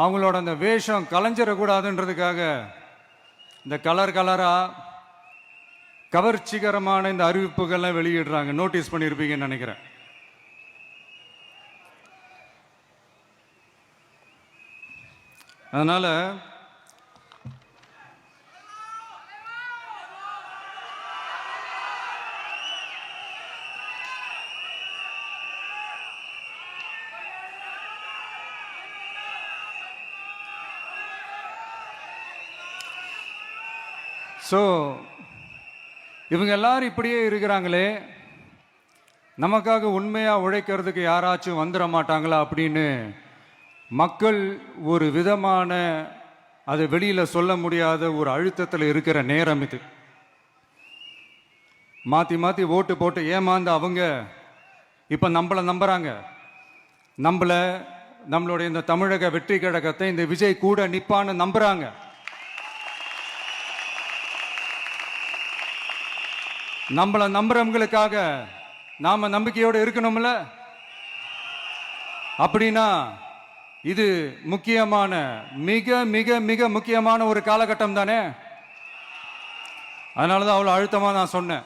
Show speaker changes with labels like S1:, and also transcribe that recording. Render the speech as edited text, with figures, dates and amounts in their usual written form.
S1: அவங்களோட அந்த வேஷம் கலைஞ்சிடக்கூடாதுன்றதுக்காக இந்த கலர் கலராக கவர்ச்சிகரமான இந்த அறிவிப்புகள்லாம் வெளியிடுறாங்க. நோட்டீஸ் பண்ணியிருப்பீங்கன்னு நினைக்கிறேன். அதனால் இவங்க எல்லாரும் இப்படியே இருக்கிறாங்களே, நமக்காக உண்மையாக உழைக்கிறதுக்கு யாராச்சும் வந்துட மாட்டாங்களா அப்படின்னு மக்கள் ஒரு விதமான அதை வெளியில் சொல்ல முடியாத ஒரு அழுத்தத்தில் இருக்கிற நேரம் இது. மாற்றி மாற்றி ஓட்டு போட்டு ஏமாந்து அவங்க இப்போ நம்மளை நம்புகிறாங்க. நம்மளுடைய இந்த தமிழக வெற்றி கழகத்தை இந்த விஜய் கூட நிற்பான்னு நம்புகிறாங்க. நம்மளை நம்புறவங்களுக்காக நாம நம்பிக்கையோடு இருக்கணும்ல. அப்படின்னா இது முக்கியமான மிக மிக மிக முக்கியமான ஒரு காலகட்டம் தானே. அதனாலதான் அவ்வளவு அழுத்தமா நான் சொன்னேன்.